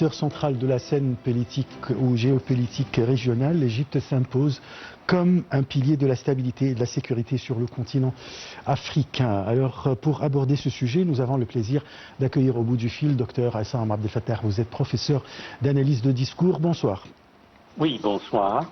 acteur central de la scène politique ou géopolitique régionale, l'Égypte s'impose comme un pilier de la stabilité et de la sécurité sur le continent africain. Alors, pour aborder ce sujet, nous avons le plaisir d'accueillir au bout du fil Dr Aissam Abdel Fattah. Vous êtes professeur d'analyse de discours. Bonsoir. Oui, bonsoir.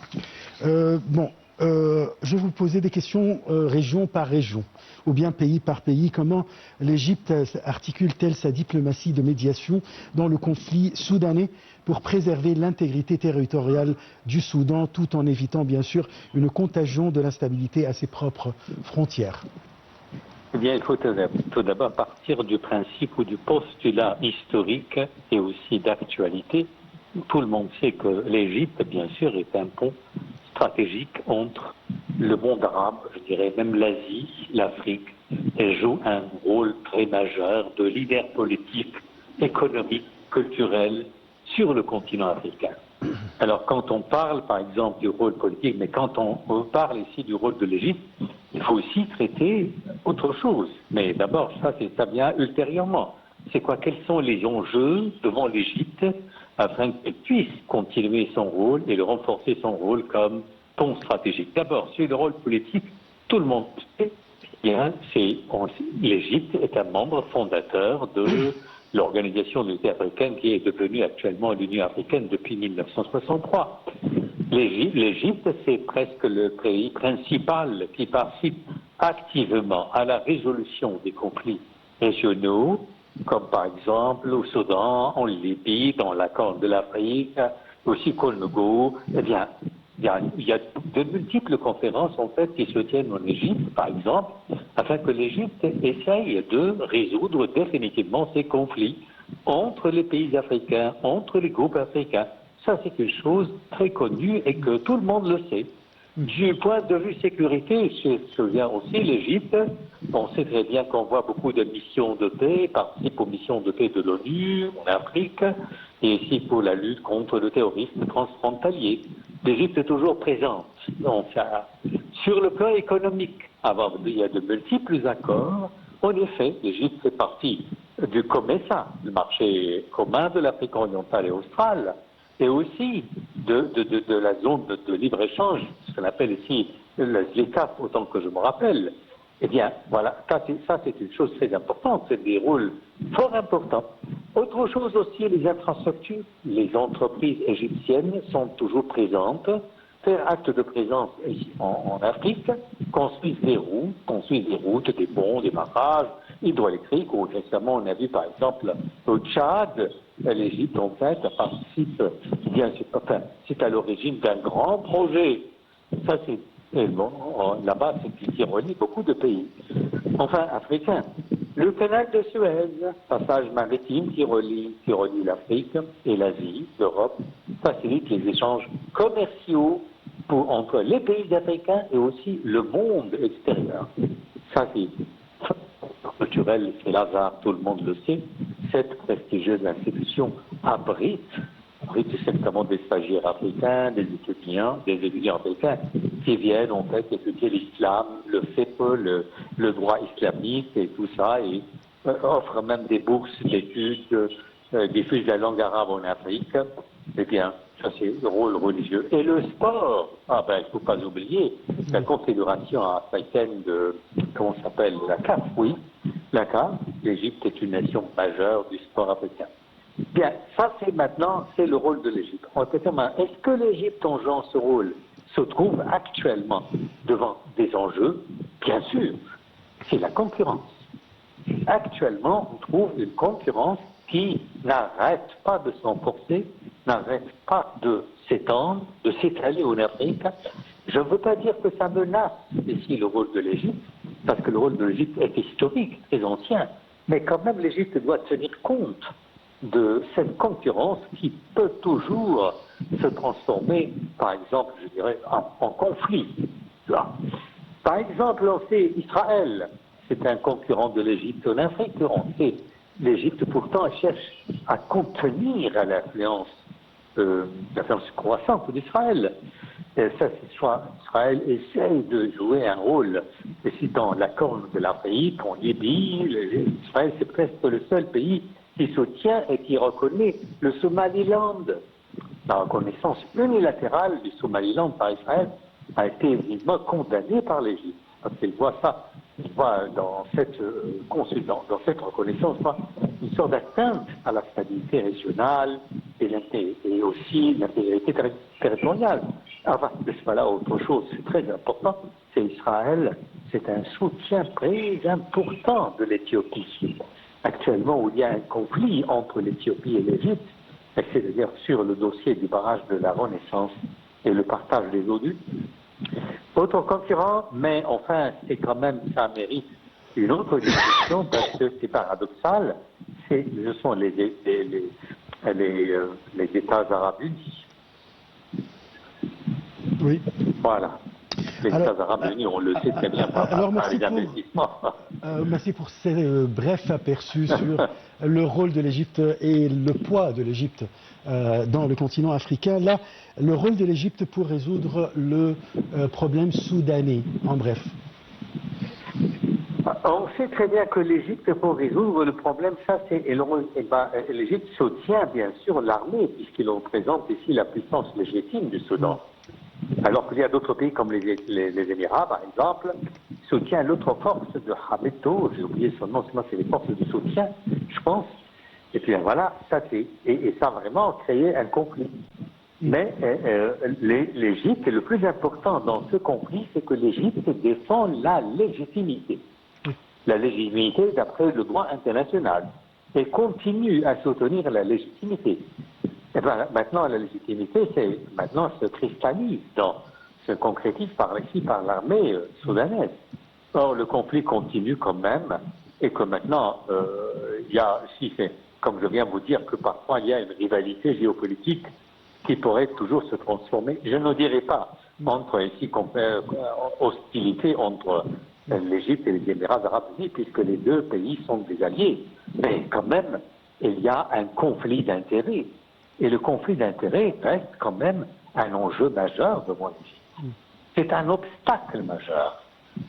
Je vais vous poser des questions région par région, ou bien pays par pays. Comment l'Égypte articule-t-elle sa diplomatie de médiation dans le conflit soudanais pour préserver l'intégrité territoriale du Soudan, tout en évitant bien sûr une contagion de l'instabilité à ses propres frontières? Eh bien, il faut tout d'abord partir du principe ou du postulat historique et aussi d'actualité. Tout le monde sait que l'Égypte, bien sûr, est un pont stratégique entre le monde arabe, je dirais même l'Asie, l'Afrique. Elle joue un rôle très majeur de leader politique, économique, culturel sur le continent africain. Alors quand on parle par exemple du rôle politique, mais quand on parle ici du rôle de l'Égypte, il faut aussi traiter autre chose. Mais d'abord, ça vient ultérieurement. C'est quoi? Quels sont les enjeux devant l'Égypte afin qu'elle puisse continuer son rôle et renforcer son rôle comme pont stratégique? D'abord, sur le rôle politique, tout le monde sait bien, l'Égypte est un membre fondateur de l'Organisation de l'Unité africaine qui est devenue actuellement l'Union africaine depuis 1963. L'Égypte, c'est presque le pays principal qui participe activement à la résolution des conflits régionaux, comme par exemple au Soudan, en Libye, dans la Corne de l'Afrique, aussi au Congo. Eh bien, il y a de multiples conférences en fait qui se tiennent en Égypte, par exemple, afin que l'Égypte essaye de résoudre définitivement ces conflits entre les pays africains, entre les groupes africains. Ça, c'est une chose très connue et que tout le monde le sait. Du point de vue sécurité, je me souviens aussi, l'Égypte, on sait très bien qu'on voit beaucoup de missions de paix, participe aux missions de paix de l'ONU en Afrique, et ici pour la lutte contre le terrorisme transfrontalier. L'Égypte est toujours présente. Donc, sur le plan économique, il y a de multiples accords. En effet, l'Égypte fait partie du COMESA, le marché commun de l'Afrique orientale et australe, et aussi de la zone de libre-échange, ce qu'on appelle ici le ZLECAf, autant que je me rappelle. Eh bien, voilà, ça c'est une chose très importante, c'est des rôles fort importants. Autre chose aussi, les infrastructures. Les entreprises égyptiennes sont toujours présentes, faire acte de présence en Afrique, construisent des routes, des ponts, des barrages hydroélectriques, ou récemment on a vu par exemple au Tchad, l'Égypte en fait participe, bien c'est à l'origine d'un grand projet. Ça c'est là-bas, c'est qui relie beaucoup de pays. Enfin, africains. Le canal de Suez, passage maritime qui relie l'Afrique et l'Asie, l'Europe, facilite les échanges commerciaux entre les pays africains et aussi le monde extérieur. Ça, c'est culturel, c'est l'hasard, tout le monde le sait. Cette prestigieuse institution abrite certainement des stagiaires africains, des étudiants africains qui viennent en fait étudier l'islam, le fiqh, le droit islamique et tout ça, et offrent même des bourses d'études, diffusent la langue arabe en Afrique. Eh bien, ça c'est le rôle religieux. Et le sport, il ne faut pas oublier la confédération africaine comment ça s'appelle, la CAF, oui, la CAF, l'Égypte est une nation majeure du sport africain. Bien, ça c'est le rôle de l'Égypte. Est-ce que l'Égypte, en jouant ce rôle, se trouve actuellement devant des enjeux? Bien sûr, c'est la concurrence. Actuellement, on trouve une concurrence qui n'arrête pas de s'emporter, n'arrête pas de s'étendre, de s'étaler en Afrique. Je ne veux pas dire que ça menace ici le rôle de l'Égypte, parce que le rôle de l'Égypte est historique, très ancien, mais quand même l'Égypte doit tenir compte de cette concurrence qui peut toujours se transformer, par exemple, je dirais, en conflit. Par exemple, on sait Israël, c'est un concurrent de l'Égypte en Afrique. On sait l'Égypte, pourtant, cherche à contenir l'influence croissante d'Israël. Israël essaye de jouer un rôle ici dans la Corne de l'Afrique, en Libye. Israël, c'est presque le seul pays qui soutient et qui reconnaît le Somaliland. La reconnaissance unilatérale du Somaliland par Israël a été vivement condamnée par l'Égypte. Parce qu'il voit ça, il voit dans cette reconnaissance une sorte d'atteinte à la stabilité régionale et aussi l'intégrité territoriale. Enfin, n'est-ce pas là autre chose, c'est très important, c'est Israël, c'est un soutien très important de l'Éthiopie. Actuellement, où il y a un conflit entre l'Éthiopie et l'Égypte, c'est-à-dire sur le dossier du barrage de la Renaissance et le partage des eaux du autre concurrent, mais enfin, c'est quand même, ça mérite une autre discussion parce que c'est paradoxal, ce sont les États arabes unis. Oui. Voilà. Les États arabes unis, on le sait très bien par les investissements. Merci pour ces brefs aperçus sur le rôle de l'Égypte et le poids de l'Égypte dans le continent africain. Là, le rôle de l'Égypte pour résoudre le problème soudanais, en bref. On sait très bien que l'Égypte, pour résoudre le problème, l'Égypte soutient bien sûr l'armée, puisqu'il représente ici la puissance légitime du Soudan. Alors qu'il y a d'autres pays comme les Émirats, par exemple, soutiennent l'autre force de Hameto, j'ai oublié son nom, c'est les forces de soutien, je pense. Et puis voilà, ça a vraiment créé un conflit. Mais l'Égypte, le plus important dans ce conflit, c'est que l'Égypte défend la légitimité. La légitimité d'après le droit international. Et continue à soutenir la légitimité. Et bien, maintenant, la légitimité, se cristallise, se concrétise par l'armée soudanaise. Or, le conflit continue quand même, et que maintenant, comme je viens de vous dire, que parfois il y a une rivalité géopolitique qui pourrait toujours se transformer. Je ne dirais pas hostilité entre l'Égypte et les Émirats arabes unis, puisque les deux pays sont des alliés. Mais quand même, il y a un conflit d'intérêts. Et le conflit d'intérêts reste quand même un enjeu majeur de mon avis. C'est un obstacle majeur,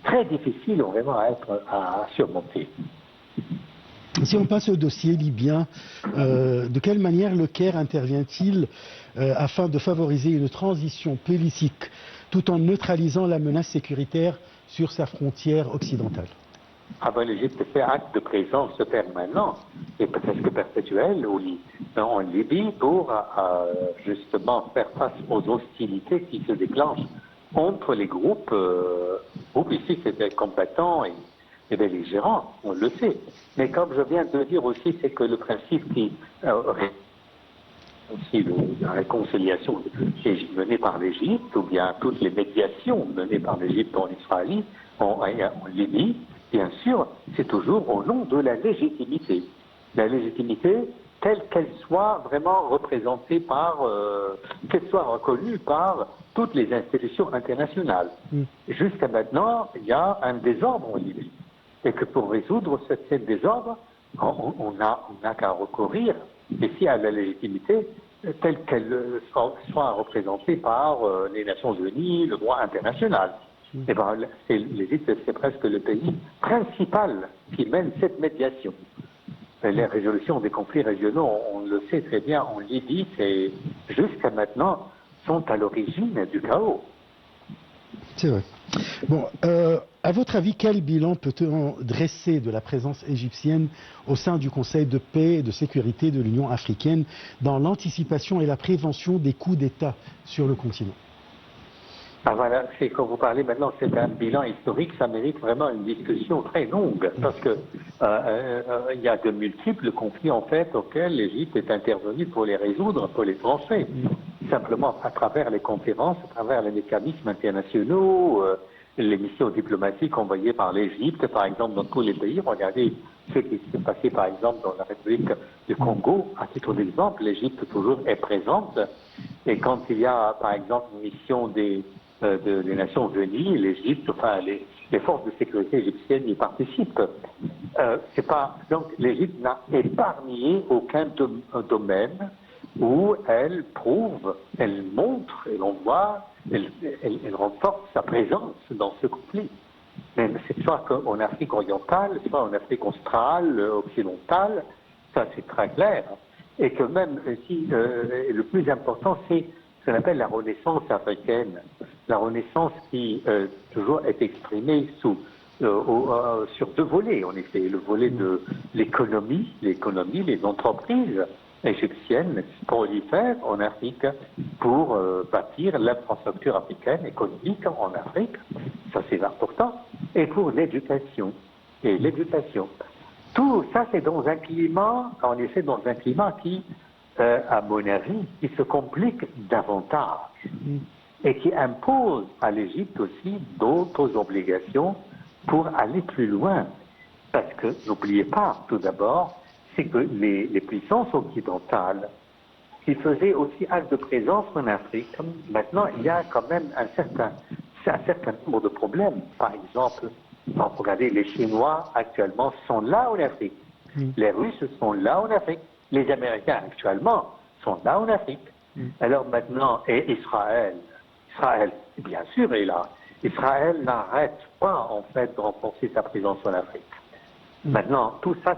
très difficile vraiment à surmonter. Si on passe au dossier libyen, de quelle manière le Caire intervient-il afin de favoriser une transition politique tout en neutralisant la menace sécuritaire sur sa frontière occidentale? L'Égypte fait acte de présence permanent et presque perpétuel en Libye pour justement faire face aux hostilités qui se déclenchent entre les groupes ici c'était combattants et belligérants, on le sait. Mais comme je viens de le dire aussi, c'est que le principe qui aussi la réconciliation menée par l'Égypte, ou bien toutes les médiations menées par l'Égypte en Israël, en Libye, bien sûr, c'est toujours au nom de la légitimité. La légitimité telle qu'elle soit vraiment représentée qu'elle soit reconnue par toutes les institutions internationales. Jusqu'à maintenant, il y a un désordre en Libye. Et que pour résoudre ce désordre, on n'a qu'à recourir ici à la légitimité telle qu'elle soit représentée par les Nations Unies, le droit international. Et l'Égypte, c'est presque le pays principal qui mène cette médiation. Et les résolutions des conflits régionaux, on le sait très bien, en Libye, jusqu'à maintenant, sont à l'origine du chaos. C'est vrai. Bon, à votre avis, quel bilan peut-on dresser de la présence égyptienne au sein du Conseil de paix et de sécurité de l'Union africaine dans l'anticipation et la prévention des coups d'État sur le continent? Voilà, c'est quand vous parlez maintenant, c'est un bilan historique, ça mérite vraiment une discussion très longue, parce que il y a de multiples conflits en fait auxquels l'Égypte est intervenue pour les résoudre, pour les trancher, simplement à travers les conférences, à travers les mécanismes internationaux, les missions diplomatiques envoyées par l'Égypte, par exemple dans tous les pays. Regardez ce qui s'est passé par exemple dans la République du Congo, à titre d'exemple, l'Égypte toujours est présente, et quand il y a par exemple une mission des Nations Unies, l'Égypte, les forces de sécurité égyptiennes y participent. Donc l'Égypte n'a épargné aucun domaine où elle prouve, elle montre, elle envoie, elle renforce sa présence dans ce conflit. Mais c'est soit en Afrique orientale, soit en Afrique australe, occidentale, Ça, c'est très clair. Et que même si le plus important, c'est ce qu'on appelle la Renaissance africaine. La Renaissance qui toujours est exprimée sur deux volets, en effet. Le volet de l'économie, les entreprises égyptiennes prolifèrent en Afrique pour bâtir l'infrastructure africaine, économique en Afrique. Ça, c'est important. Et pour l'éducation. Et l'éducation. Tout ça, c'est dans un climat, en effet, dans un climat qui, à mon avis, qui se complique davantage et qui impose à l'Égypte aussi d'autres obligations pour aller plus loin. Parce que, n'oubliez pas, tout d'abord, c'est que les puissances occidentales qui faisaient aussi acte de présence en Afrique, maintenant, il y a quand même un certain nombre de problèmes. Par exemple, regardez, les Chinois actuellement sont là en Afrique. Les Russes sont là en Afrique. Les Américains actuellement sont là en Afrique. Alors maintenant, et Israël, bien sûr, est là. Israël n'arrête pas, en fait, de renforcer sa présence en Afrique. Maintenant, tout ça,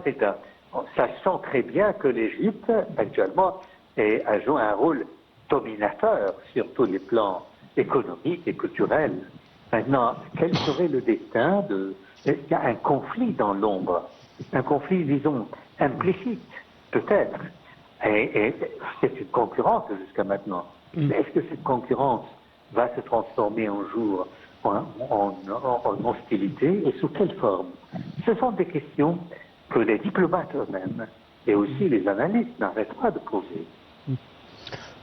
sachant très bien que l'Égypte, actuellement, joue un rôle dominateur sur tous les plans économiques et culturels. Maintenant, quel serait le destin il y a un conflit dans l'ombre, un conflit, disons, implicite, peut-être. Et c'est une concurrence jusqu'à maintenant. Est-ce que cette concurrence va se transformer un jour en hostilité et sous quelle forme? Ce sont des questions que les diplomates eux-mêmes et aussi les analystes n'arrêtent pas de poser.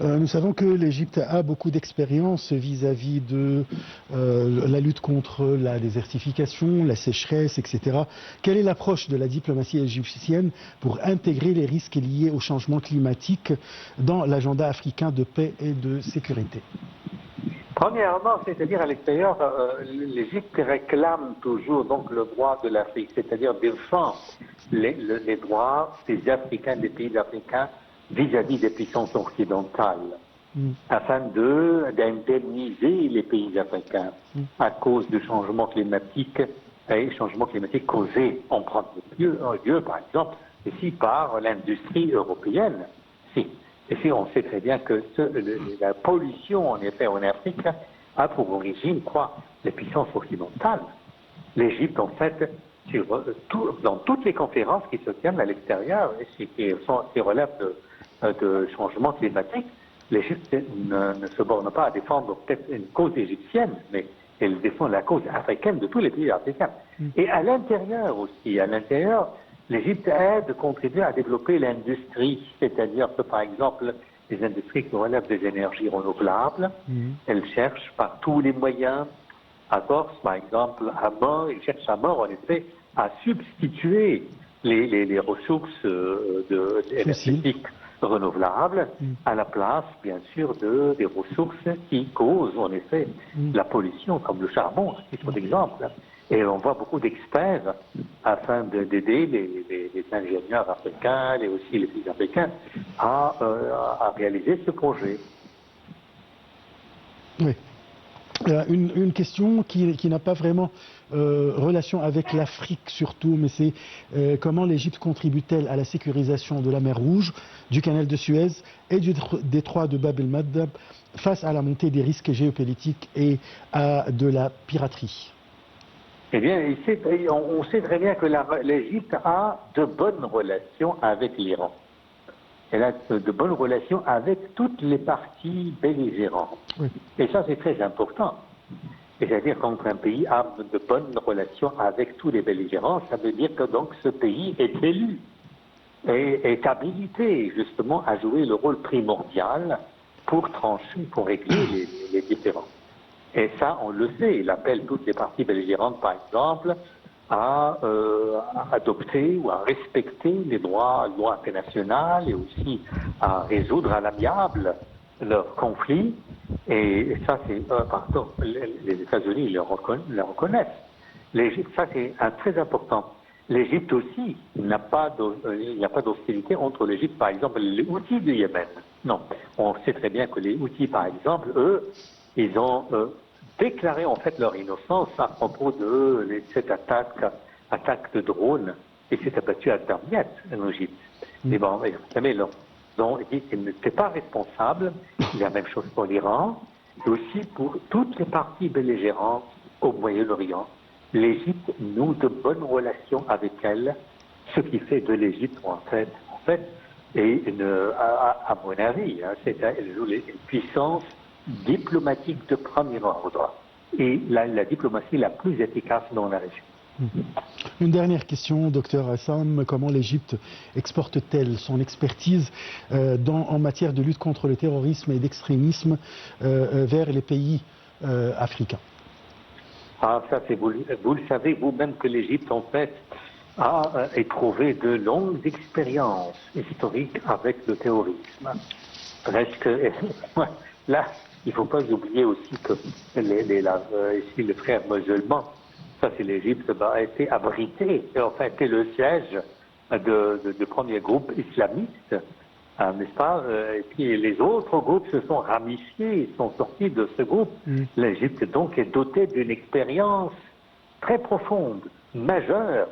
Nous savons que l'Égypte a beaucoup d'expérience vis-à-vis de la lutte contre la désertification, la sécheresse, etc. Quelle est l'approche de la diplomatie égyptienne pour intégrer les risques liés au changement climatique dans l'agenda africain de paix et de sécurité? Premièrement, c'est-à-dire à l'extérieur, l'Égypte réclame toujours donc le droit de l'Afrique, c'est-à-dire défend les droits des Africains, des pays africains, vis-à-vis des puissances occidentales, afin d'indemniser les pays africains à cause du changement climatique et changement climatique causé en premier lieu, par exemple, ici par l'industrie européenne. Et si on sait très bien que la pollution, en effet, en Afrique, a pour origine, les puissances occidentales. L'Égypte, en fait, dans toutes les conférences qui se tiennent à l'extérieur et qui relèvent de changement climatique, l'Égypte ne se borne pas à défendre peut-être une cause égyptienne, mais elle défend la cause africaine de tous les pays africains. Et à l'intérieur aussi, l'Égypte aide, contribue à développer l'industrie, c'est-à-dire que, par exemple, les industries qui relèvent des énergies renouvelables, elles cherchent par tous les moyens, à Corse, par exemple, à mort, ils cherchent à mort, en effet, à substituer les ressources énergétiques renouvelables à la place, bien sûr, des ressources qui causent, en effet, la pollution, comme le charbon, à titre d'exemple. Et on voit beaucoup d'experts afin d'aider les ingénieurs africains et aussi les pays africains à réaliser ce projet. Oui. Une question qui n'a pas vraiment relation avec l'Afrique surtout, mais c'est comment l'Égypte contribue-t-elle à la sécurisation de la mer Rouge, du canal de Suez et du détroit de Bab el-Mandeb face à la montée des risques géopolitiques et à de la piraterie? Eh bien, on sait très bien que l'Égypte a de bonnes relations avec l'Iran. Elle a de bonnes relations avec toutes les parties belligérantes. Oui. Et ça, c'est très important. C'est-à-dire quand un pays a de bonnes relations avec tous les belligérants, ça veut dire que donc ce pays est élu et est habilité justement à jouer le rôle primordial pour trancher, pour régler les différends. Et ça, on le sait, il appelle toutes les parties belligérantes, par exemple, à adopter ou à respecter les lois internationales et aussi à résoudre à l'amiable leurs conflits. Et ça, les États-Unis le reconnaissent. L'Égypte, ça c'est très important. L'Égypte aussi, il n'y a pas d'hostilité entre l'Égypte, par exemple, et les Houthis du Yémen. Non, on sait très bien que les Houthis, par exemple, eux, ils ont déclaré en fait leur innocence à propos de cette attaque de drone qui s'est abattue à Damiette, en Égypte. Mais bon, vous savez, donc, il n'était pas responsable. La même chose pour l'Iran, et aussi pour toutes les parties belligérantes au Moyen-Orient. L'Égypte noue de bonnes relations avec elle, ce qui fait de l'Égypte, en fait, et à mon avis, elle joue une puissance diplomatique de premier ordre et la diplomatie la plus efficace dans la région. Une dernière question, docteur Hassam. Comment l'Égypte exporte-t-elle son expertise en matière de lutte contre le terrorisme et d'extrémisme vers les pays africains? Ah, ça, vous le savez vous-même que l'Égypte, en fait, a éprouvé de longues expériences historiques avec le terrorisme. Presque, là, il ne faut pas oublier aussi que ici, les frères musulmans, ça c'est l'Égypte, a été abrité, en fait, c'est le siège de premiers groupes islamistes, n'est-ce pas? Et puis les autres groupes se sont ramifiés, sont sortis de ce groupe. L'Égypte, donc, est dotée d'une expérience très profonde, majeure,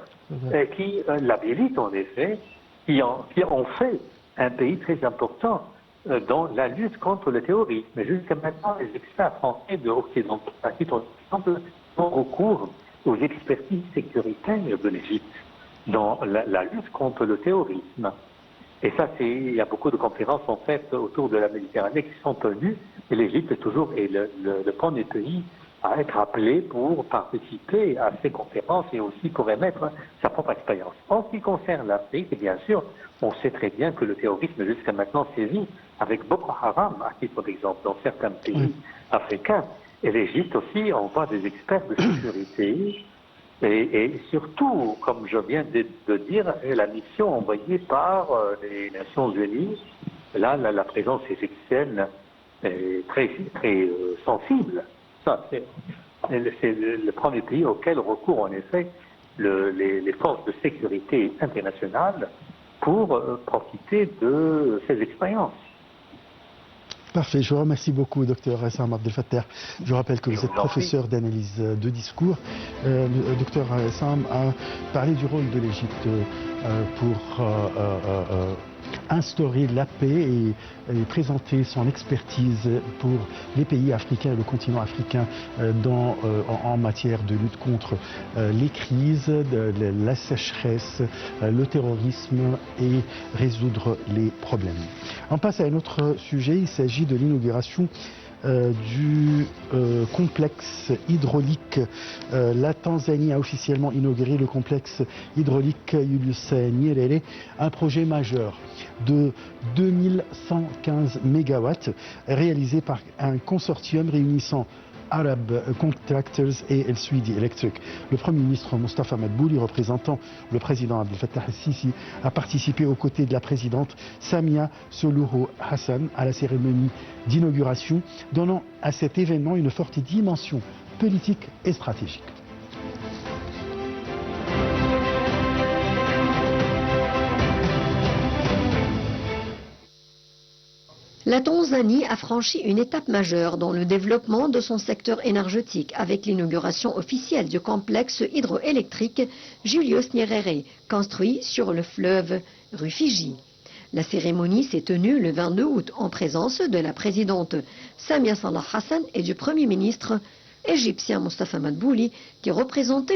qui l'habilite, en effet, qui en fait un pays très important dans la lutte contre le terrorisme. Mais jusqu'à maintenant, les experts français de Occident, par exemple, ont recours aux expertises sécuritaires de l'Égypte dans la lutte contre le terrorisme. Et ça, il y a beaucoup de conférences, en fait, autour de la Méditerranée qui sont tenues, et l'Égypte est toujours le premier pays à être appelé pour participer à ces conférences et aussi pour émettre sa propre expérience. En ce qui concerne l'Afrique, bien sûr, on sait très bien que le terrorisme jusqu'à maintenant sévit avec Boko Haram, à titre d'exemple, dans certains pays africains. Et l'Égypte aussi envoie des experts de sécurité. Et surtout, comme je viens de dire, la mission envoyée par les Nations Unies, là, la présence égyptienne est très, très sensible. Ça, c'est le premier pays auquel recourent en effet les forces de sécurité internationales pour profiter de ces expériences. Parfait, je vous remercie beaucoup, docteur Hassam Abdel-Fattah. Je rappelle que vous êtes professeur d'analyse de discours. Le docteur Hassam a parlé du rôle de l'Égypte pour instaurer la paix et présenter son expertise pour les pays africains et le continent africain en matière de lutte contre les crises, la sécheresse, le terrorisme et résoudre les problèmes. On passe à un autre sujet, il s'agit de l'inauguration du complexe hydraulique. La Tanzanie a officiellement inauguré le complexe hydraulique Julius Nyerere, un projet majeur de 2115 mégawatts réalisé par un consortium réunissant Arab Contractors et El Suidi Electric. Le Premier ministre Mostafa Madbouli, représentant le président Abdel Fattah el-Sisi, a participé aux côtés de la présidente Samia Suluhu Hassan à la cérémonie d'inauguration, donnant à cet événement une forte dimension politique et stratégique. La Tanzanie a franchi une étape majeure dans le développement de son secteur énergétique avec l'inauguration officielle du complexe hydroélectrique Julius Nyerere, construit sur le fleuve Rufiji. La cérémonie s'est tenue le 22 août en présence de la présidente Samia Suluhu Hassan et du Premier ministre égyptien Mostafa Madbouli qui représentait